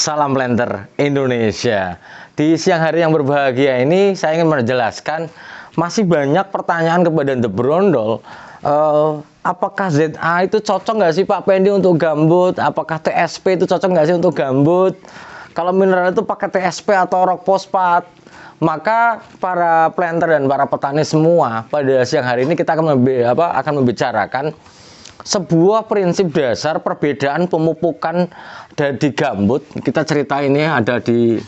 Salam planter Indonesia. Di siang hari yang berbahagia ini saya ingin menjelaskan masih banyak pertanyaan kepada The Brondol. Apakah ZA itu cocok nggak sih Pak Pendi untuk gambut? Apakah TSP itu cocok nggak sih untuk gambut? Kalau mineral itu pakai TSP atau rock fosfat? Maka para planter dan para petani semua pada siang hari ini kita akan membicarakan sebuah prinsip dasar perbedaan pemupukan di gambut. Kita cerita ini ada di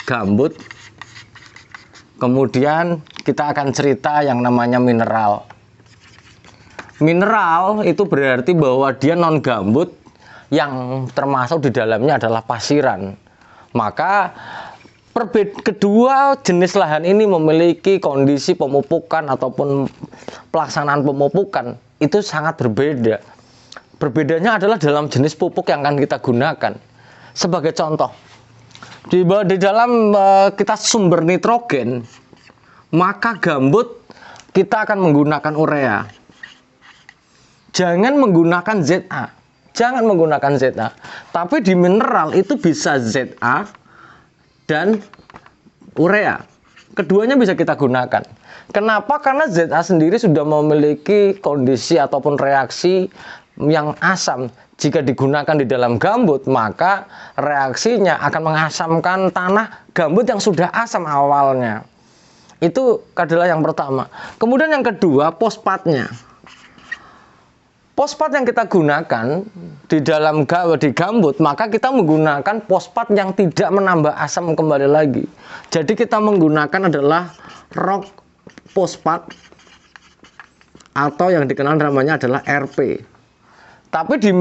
gambut. Kemudian kita akan cerita yang namanya mineral. Mineral itu berarti bahwa dia non gambut yang termasuk di dalamnya adalah pasiran. Maka kedua jenis lahan ini memiliki kondisi pemupukan ataupun pelaksanaan pemupukan itu sangat berbeda. Berbedanya adalah dalam jenis pupuk yang akan kita gunakan. Sebagai contoh, di dalam kita sumber nitrogen, maka gambut kita akan menggunakan urea. Jangan menggunakan ZA. Jangan menggunakan ZA. Tapi di mineral itu bisa ZA dan urea. Keduanya bisa kita gunakan. Kenapa? Karena ZA sendiri sudah memiliki kondisi ataupun reaksi yang asam. Jika digunakan di dalam gambut, maka reaksinya akan mengasamkan tanah gambut yang sudah asam awalnya. Itu adalah yang pertama. Kemudian yang kedua, fosfatnya. Fosfat yang kita gunakan di gambut, maka kita menggunakan fosfat yang tidak menambah asam kembali lagi. Jadi kita menggunakan adalah rock fosfat atau yang dikenal namanya adalah RP. Tapi di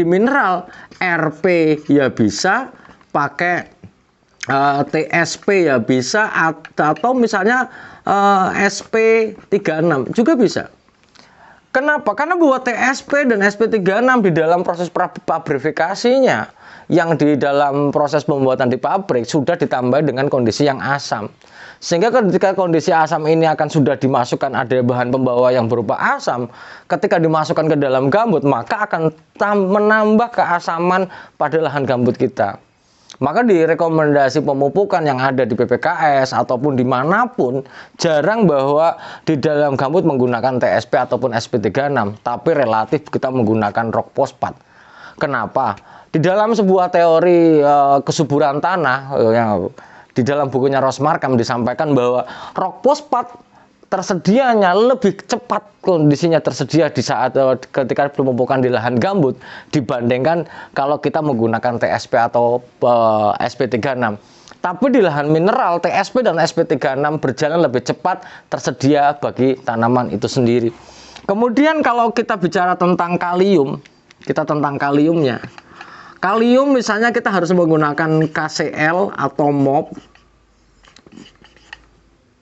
mineral RP ya bisa, pakai TSP ya bisa, atau misalnya SP36 juga bisa. Kenapa? Karena buat TSP dan SP36 di dalam proses pabrifikasinya, yang di dalam proses pembuatan di pabrik sudah ditambah dengan kondisi yang asam. Sehingga ketika kondisi asam ini akan sudah dimasukkan ada bahan pembawa yang berupa asam, ketika dimasukkan ke dalam gambut maka akan menambah keasaman pada lahan gambut kita. Maka di rekomendasi pemupukan yang ada di PPKS ataupun dimanapun, jarang bahwa di dalam gambut menggunakan TSP ataupun SP36, tapi relatif kita menggunakan rock fosfat. Kenapa? Di dalam sebuah teori kesuburan tanah, di dalam bukunya Rosmarkham disampaikan bahwa rock fosfat tersedianya lebih cepat, kondisinya tersedia di saat ketika pemupukan di lahan gambut dibandingkan kalau kita menggunakan TSP atau SP36. Tapi di lahan mineral TSP dan SP36 berjalan lebih cepat, tersedia bagi tanaman itu sendiri. Kemudian kalau kita bicara tentang kalium, kita tentang kaliumnya. Kalium misalnya kita harus menggunakan KCl atau MOP.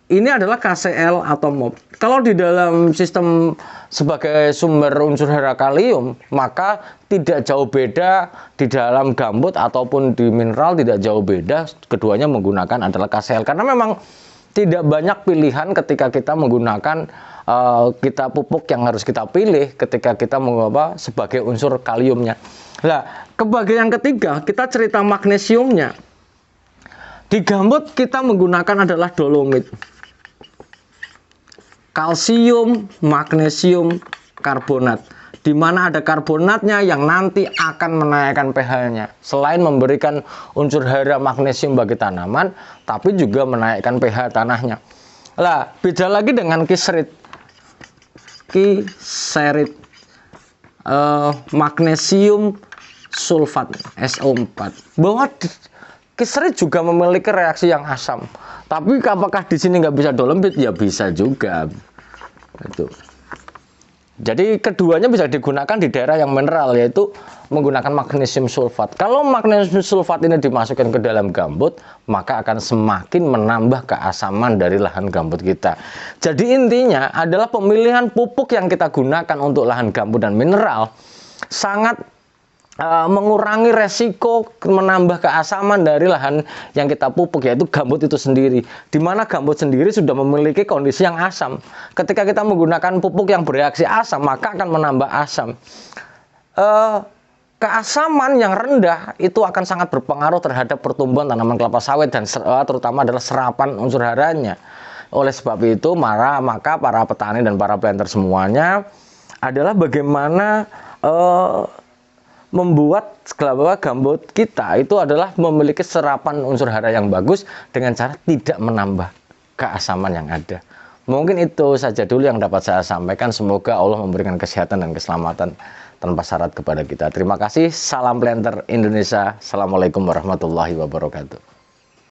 Ini adalah KCl atau MOP. Kalau di dalam sistem sebagai sumber unsur hara kalium, maka tidak jauh beda di dalam gambut ataupun di mineral, tidak jauh beda. Keduanya menggunakan adalah KCl. Karena memang tidak banyak pilihan ketika kita menggunakan kita pupuk yang harus kita pilih ketika kita sebagai unsur kaliumnya. Nah, kebagian yang ketiga, kita cerita magnesiumnya. Di gambut kita menggunakan adalah dolomit. Kalsium, magnesium, karbonat. Di mana ada karbonatnya yang nanti akan menaikkan pH-nya. Selain memberikan unsur hara magnesium bagi tanaman, tapi juga menaikkan pH tanahnya. Lah, beda lagi dengan kiserit. Magnesium sulfat SO4. Bahwa kiserit juga memiliki reaksi yang asam. Tapi apakah di sini nggak bisa dolomit? Ya bisa juga. Itu. Jadi keduanya bisa digunakan di daerah yang mineral, yaitu menggunakan magnesium sulfat. Kalau magnesium sulfat ini dimasukkan ke dalam gambut, maka akan semakin menambah keasaman dari lahan gambut kita. Jadi intinya adalah pemilihan pupuk yang kita gunakan untuk lahan gambut dan mineral sangat mengurangi resiko menambah keasaman dari lahan yang kita pupuk, yaitu gambut itu sendiri. Di mana gambut sendiri sudah memiliki kondisi yang asam. Ketika kita menggunakan pupuk yang bereaksi asam, maka akan menambah asam. keasaman yang rendah itu akan sangat berpengaruh terhadap pertumbuhan tanaman kelapa sawit dan terutama adalah serapan unsur haranya. Oleh sebab itu, maka para petani dan para planter semuanya adalah bagaimana membuat gambut kita itu adalah memiliki serapan unsur hara yang bagus dengan cara tidak menambah keasaman yang ada. Mungkin itu saja dulu yang dapat saya sampaikan. Semoga Allah memberikan kesehatan dan keselamatan tanpa syarat kepada kita. Terima kasih. Salam planter Indonesia. Assalamualaikum warahmatullahi wabarakatuh.